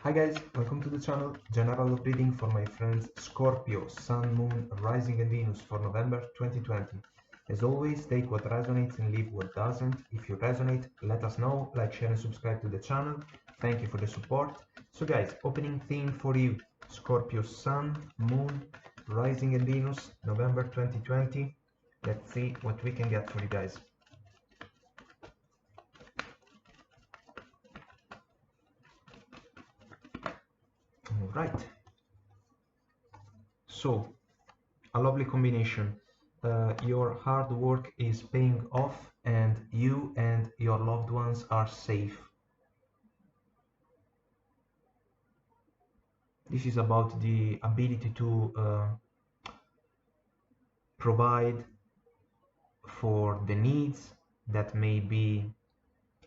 Hi guys, welcome to the channel. General reading for my friends Scorpio, Sun, Moon, Rising and Venus for November 2020. As always, take what resonates and leave what doesn't. If you resonate, let us know, like, share and subscribe to the channel. Thank you for the support. So guys, opening theme for you, Scorpio, Sun, Moon, Rising and Venus, November 2020. Let's see what we can get for you guys. Alright, so a lovely combination. Your hard work is paying off and you and your loved ones are safe. This is about the ability to provide for the needs that may be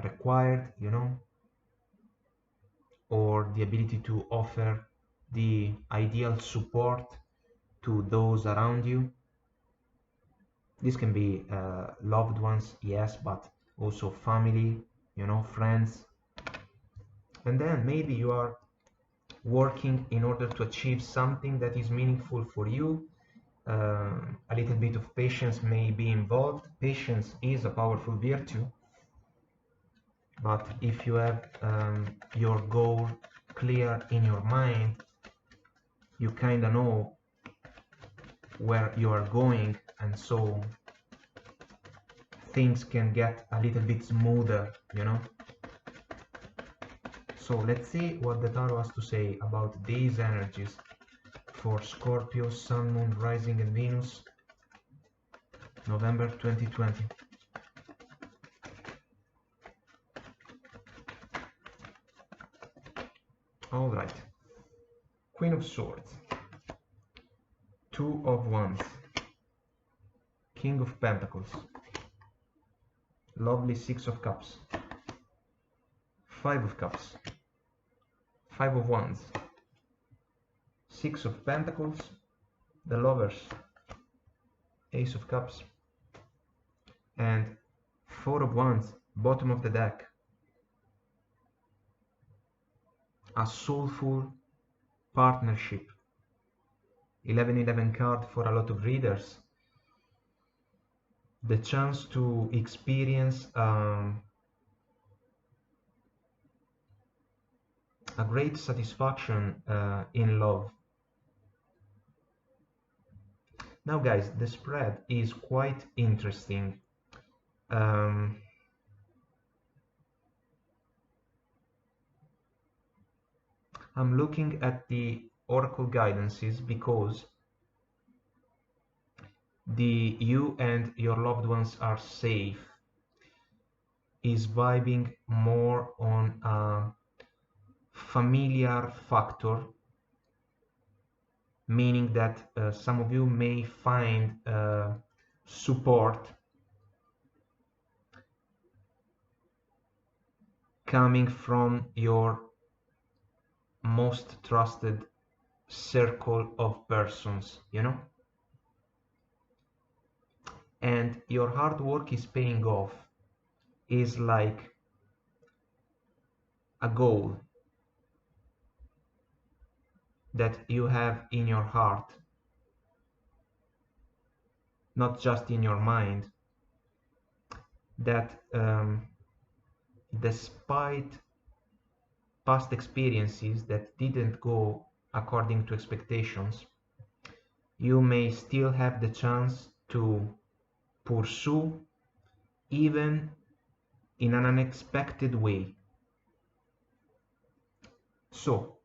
required, or the ability to offer the ideal support to those around you. This can be loved ones, yes, but also family, friends. And then maybe you are working in order to achieve something that is meaningful for you. A little bit of patience may be involved. Patience is a powerful virtue, but if you have your goal clear in your mind, you kind of know where you are going, and so things can get a little bit smoother, So let's see what the tarot has to say about these energies for Scorpio, Sun, Moon, Rising and Venus, November 2020. All right. Queen of Swords, Two of Wands, King of Pentacles, lovely Six of Cups, Five of Cups, Five of Wands, Six of Pentacles, the Lovers, Ace of Cups, and Four of Wands, bottom of the deck. A soulful partnership. 11-11 card for a lot of readers. The chance to experience a great satisfaction in love. Now guys, the spread is quite interesting. I'm looking at the oracle guidances because the you and your loved ones are safe is vibing more on a familiar factor, meaning that some of you may find support coming from your most trusted circle of persons, and your hard work is paying off, is like a goal that you have in your heart, not just in your mind, that despite past experiences that didn't go according to expectations, you may still have the chance to pursue even in an unexpected way. So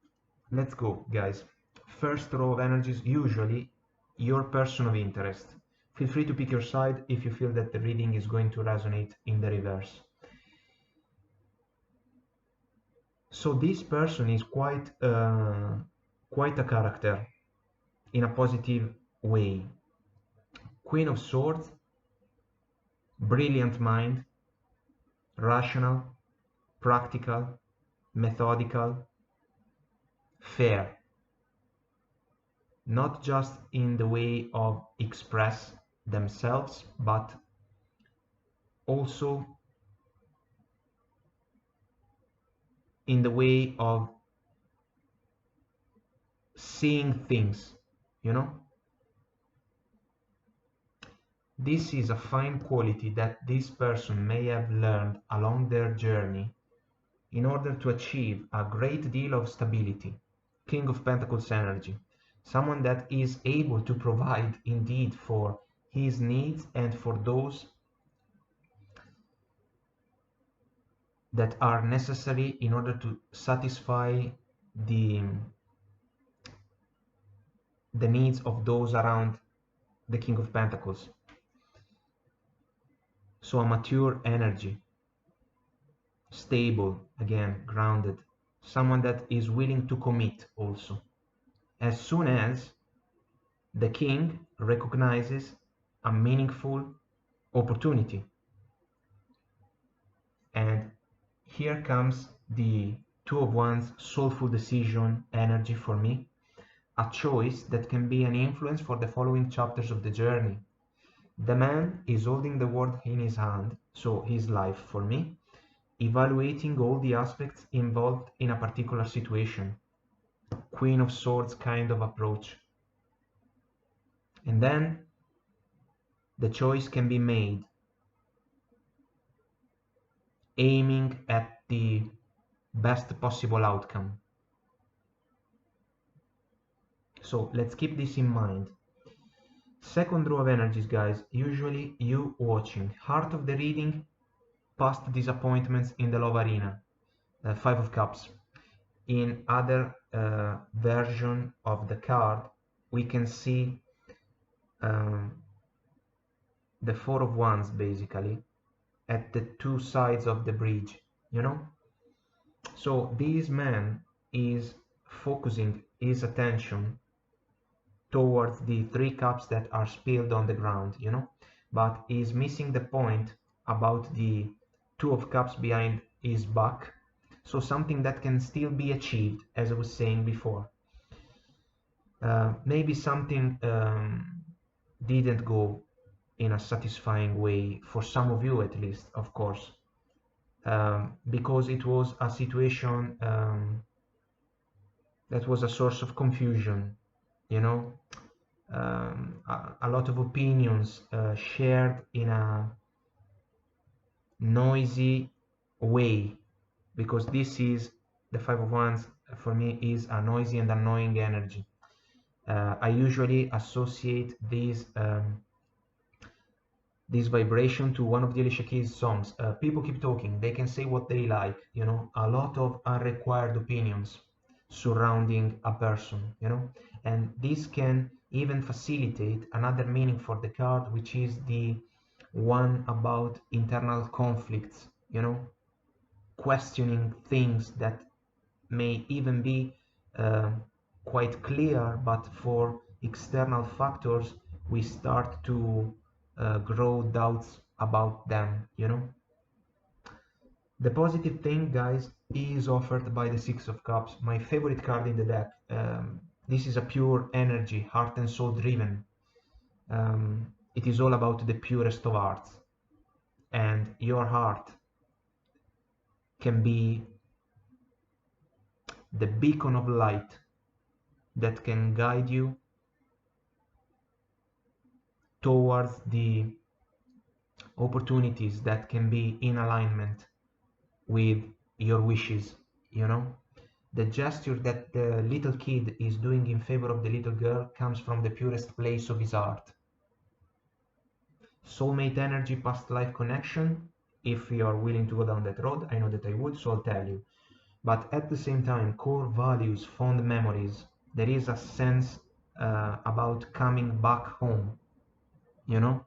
let's go, guys. First row of energies, usually your person of interest. Feel free to pick your side if you feel that the reading is going to resonate in the reverse. So this person is quite a character in a positive way. Queen of Swords, brilliant mind, rational, practical, methodical, fair. Not just in the way of express themselves, but also in the way of seeing things, you know. This is a fine quality that this person may have learned along their journey in order to achieve a great deal of stability. King of Pentacles energy. Someone that is able to provide indeed for his needs and for those that are necessary in order to satisfy the, the needs of those around the King of Pentacles. So a mature energy, stable, again, grounded, someone that is willing to commit also. As soon as the king recognizes a meaningful opportunity. And here comes the Two of Wands soulful decision energy for me, a choice that can be an influence for the following chapters of the journey. The man is holding the world in his hand, so his life for me, evaluating all the aspects involved in a particular situation. Queen of Swords kind of approach. And then the choice can be made aiming at the best possible outcome. So let's keep this in mind. Second row of energies, guys, usually you watching. Heart of the reading, past disappointments in the love arena, Five of Cups. In other version of the card, we can see the Four of Wands basically at the two sides of the bridge, you know. So this man is focusing his attention towards the three cups that are spilled on the ground, you know, but is missing the point about the Two of Cups behind his back. So something that can still be achieved, as I was saying before. Maybe something didn't go in a satisfying way for some of you, at least, of course, because it was a situation that was a source of confusion, you know. A lot of opinions shared in a noisy way, because this is the Five of Wands for me is a noisy and annoying energy. I usually associate this vibration to one of the Alicia Keys songs. People keep talking, they can say what they like, you know, a lot of unrequired opinions surrounding a person, you know, and this can even facilitate another meaning for the card, which is the one about internal conflicts, you know, questioning things that may even be uh, quite clear, but for external factors we start to grow doubts about them, you know. The positive thing, guys, is offered by the Six of Cups, my favorite card in the deck. This is a pure energy, heart and soul driven. It is all about the purest of hearts, and your heart can be the beacon of light that can guide you towards the opportunities that can be in alignment with your wishes, you know. The gesture that the little kid is doing in favor of the little girl comes from the purest place of his heart. Soulmate energy, past life connection, if you are willing to go down that road, I know that I would, so I'll tell you. But at the same time, core values, fond memories, there is a sense about coming back home, you know.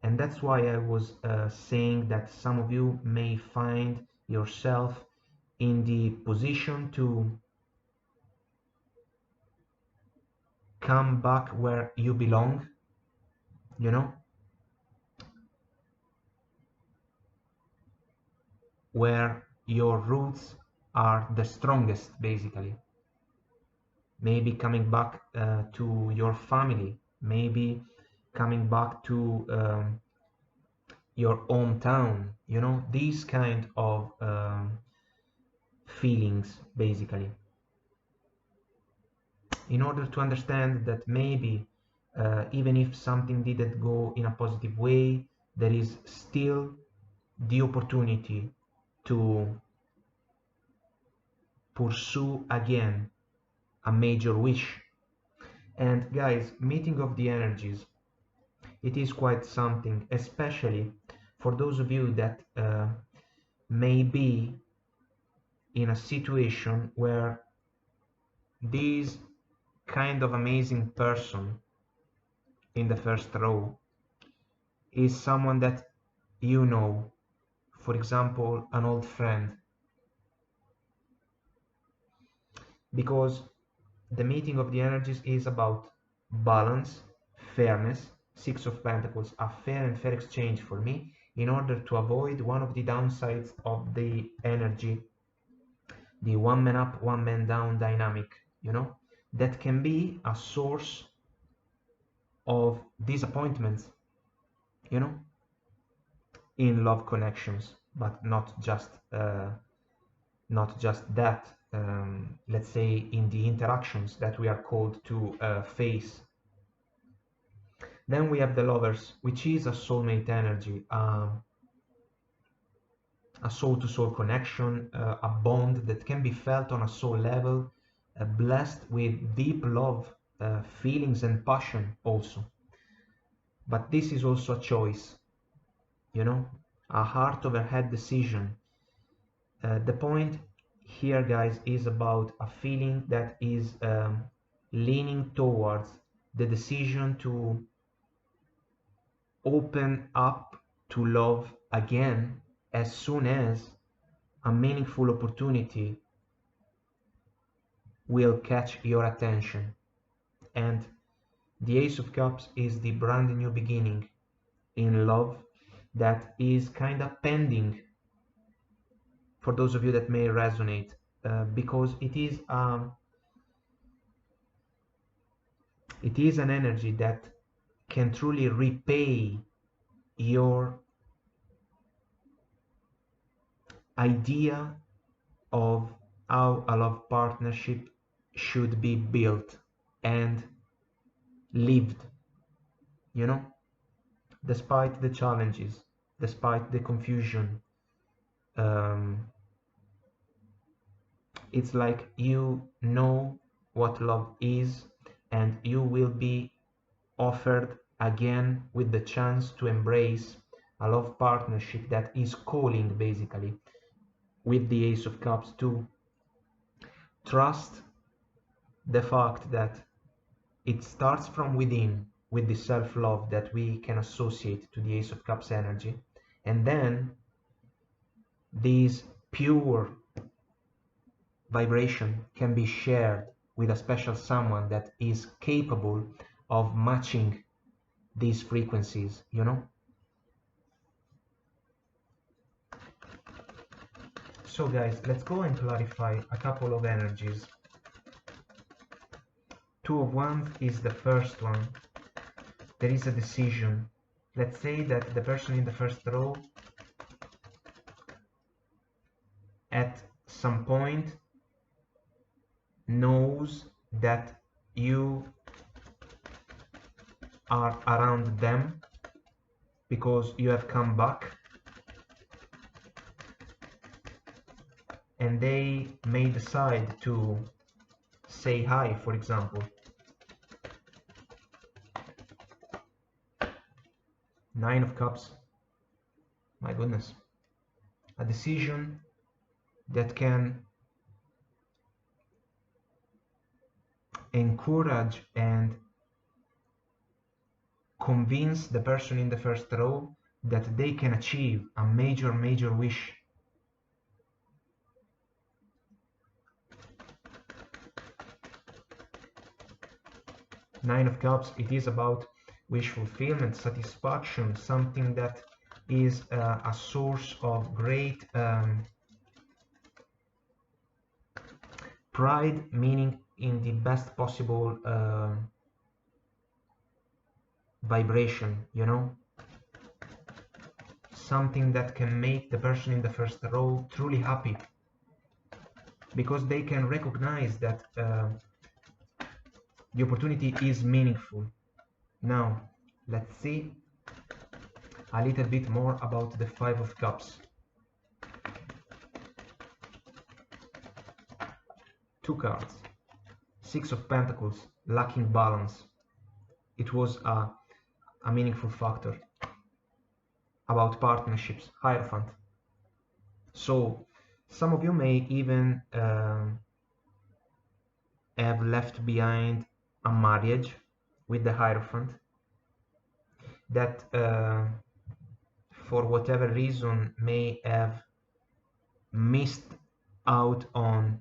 And that's why I was saying that some of you may find yourself in the position to come back where you belong, you know, where your roots are the strongest, basically. Maybe coming back to your family, maybe coming back to your hometown, you know, these kind of feelings, basically. in order to understand that maybe even if something didn't go in a positive way, there is still the opportunity to pursue again a major wish. And guys, meeting of the energies, it is quite something, especially for those of you that may be in a situation where this kind of amazing person in the first row is someone that you know, for example, an old friend, because the meeting of the energies is about balance, fairness. Six of Pentacles, a fair and fair exchange for me, in order to avoid one of the downsides of the energy, the one man up, one man down dynamic, you know, that can be a source of disappointments, you know, in love connections, but not just that. Let's say in the interactions that we are called to face. Then we have the Lovers, which is a soulmate energy, a soul-to-soul connection, a bond that can be felt on a soul level, blessed with deep love, feelings and passion also. But this is also a choice, you know, a heart over head decision. The point here, guys, is about a feeling that is leaning towards the decision to open up to love again as soon as a meaningful opportunity will catch your attention. And the Ace of Cups is the brand new beginning in love that is kind of pending for those of you that may resonate, because it is an energy that can truly repay your idea of how a love partnership should be built and lived, you know, despite the challenges, despite the confusion. It's like you know what love is, and you will be offered again with the chance to embrace a love partnership that is calling, basically, with the Ace of Cups, to trust the fact that it starts from within, with the self-love that we can associate to the Ace of Cups energy, and then this pure vibration can be shared with a special someone that is capable of matching these frequencies, you know. So guys, let's go and clarify a couple of energies. Two of Wands is the first one. There is a decision. Let's say that the person in the first row at some point knows that you are around them because you have come back, and they may decide to say hi, for example. Nine of Cups, my goodness, a decision that can encourage and convince the person in the first row that they can achieve a major wish. Nine of Cups, it is about wish fulfillment, satisfaction, something that is a source of great pride, meaning in the best possible vibration, you know, something that can make the person in the first row truly happy, because they can recognize that the opportunity is meaningful. Now let's see a little bit more about the Five of Cups. Two cards. Six of Pentacles, lacking balance. It was a meaningful factor. About partnerships, Hierophant. So some of you may even have left behind a marriage with the Hierophant that for whatever reason may have missed out on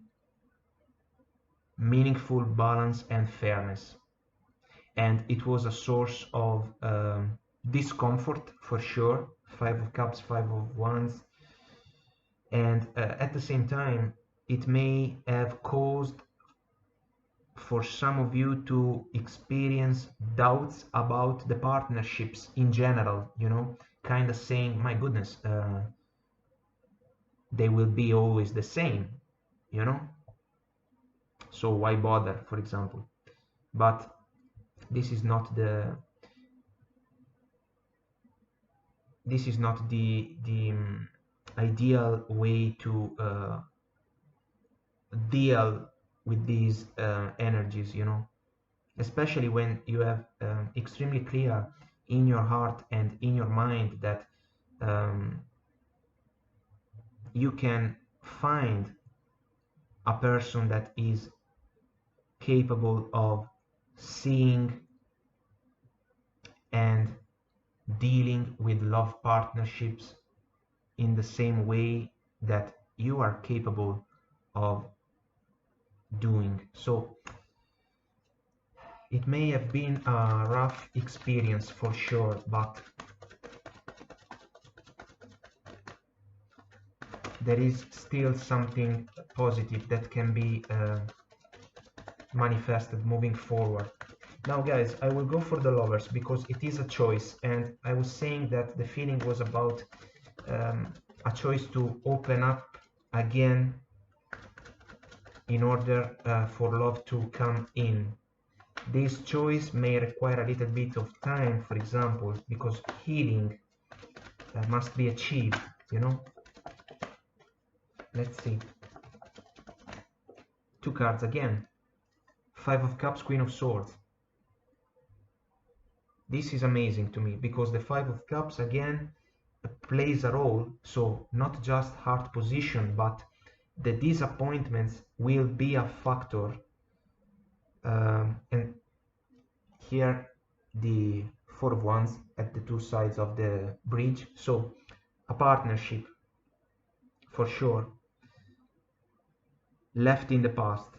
meaningful balance and fairness, and it was a source of discomfort for sure. Five of Cups, Five of Wands, and at the same time it may have caused for some of you to experience doubts about the partnerships in general, you know, kind of saying, my goodness, they will be always the same, you know, so why bother, for example. But this is not the ideal way to deal with these energies, you know, especially when you have extremely clear in your heart and in your mind that you can find a person that is capable of seeing and dealing with love partnerships in the same way that you are capable of doing. So it may have been a rough experience for sure, but there is still something positive that can be manifested moving forward. Now guys, I will go for the Lovers because it is a choice, and I was saying that the feeling was about a choice to open up again in order for love to come in. This choice may require a little bit of time, for example, because healing must be achieved, you know. Let's see. Two cards again. Five of Cups, Queen of Swords. This is amazing to me because the Five of Cups again plays a role, so not just heart position, but the disappointments will be a factor. And here the Four of Wands at the two sides of the bridge, so a partnership for sure left in the past.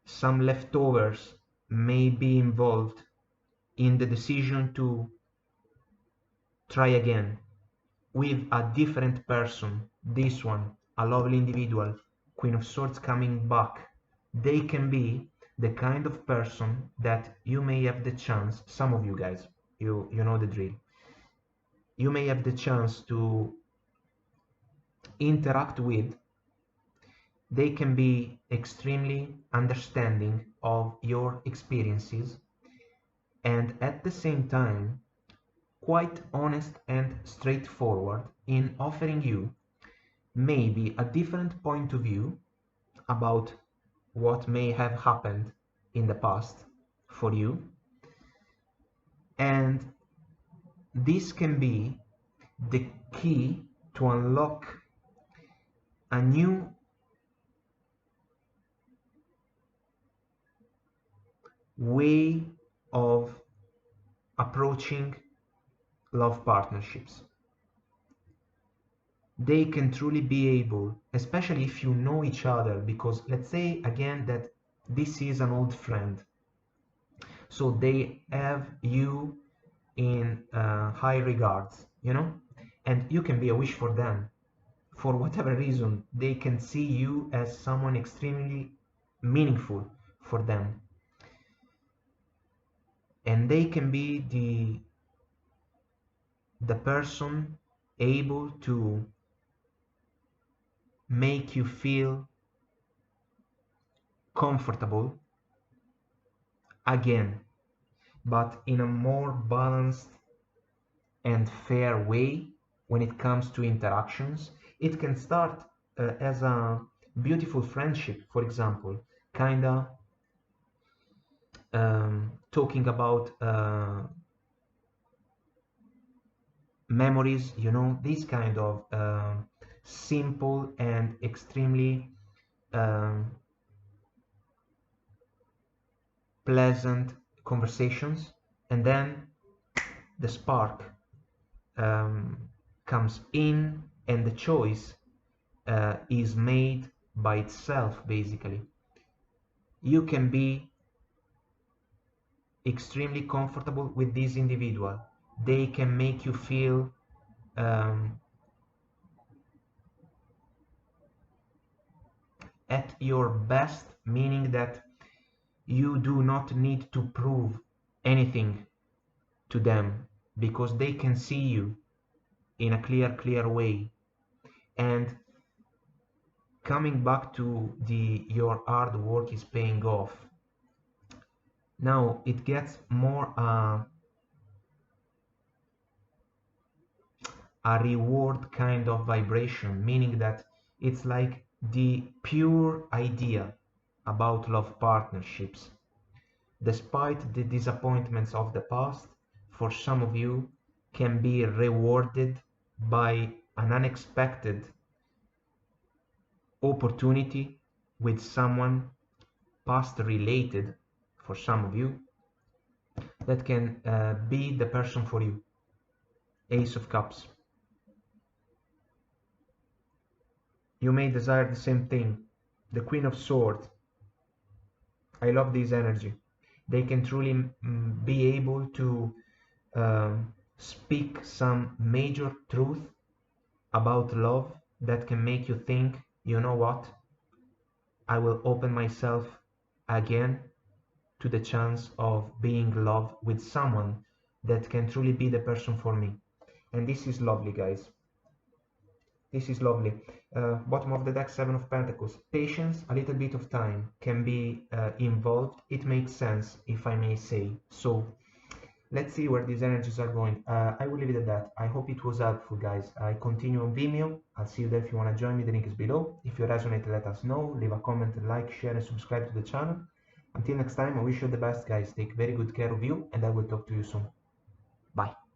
Some leftovers may be involved in the decision to try again with a different person. This one, a lovely individual, Queen of Swords coming back. They can be the kind of person that you may have the chance, some of you guys, you know the drill, you may have the chance to interact with. They can be extremely understanding of your experiences, and at the same time quite honest and straightforward in offering you maybe a different point of view about what may have happened in the past for you. And this can be the key to unlock a new way of approaching love partnerships. They can truly be able, especially if you know each other, because let's say again that this is an old friend, so they have you in high regards, you know, and you can be a wish for them. For whatever reason, they can see you as someone extremely meaningful for them, and they can be the person able to make you feel comfortable again, but in a more balanced and fair way when it comes to interactions. It can start as a beautiful friendship, for example, kinda talking about memories, you know, these kind of simple and extremely um, pleasant conversations, and then the spark um, comes in, and the choice is made by itself. Basically, you can be extremely comfortable with this individual. They can make you feel um, at your best, meaning that you do not need to prove anything to them, because they can see you in a clear way. And coming back to the your hard work is paying off, now it gets more a reward kind of vibration, meaning that it's like the pure idea about love partnerships. Despite the disappointments of the past, for some of you, can be rewarded by an unexpected opportunity with someone past related, for some of you, that can be the person for you. Ace of Cups. You may desire the same thing. The Queen of Swords. I love this energy. They can truly be able to speak some major truth about love that can make you think, you know what, I will open myself again to the chance of being loved with someone that can truly be the person for me. And this is lovely, guys. This is lovely. Bottom of the deck, Seven of Pentacles. Patience, a little bit of time can be involved. It makes sense, if I may say. So let's see where these energies are going. I will leave it at that. I hope it was helpful, guys. I continue on Vimeo. I'll see you there if you want to join me. The link is below. If you resonate, let us know. Leave a comment, like, share, and subscribe to the channel. Until next time, I wish you the best, guys. Take very good care of you, and I will talk to you soon. Bye.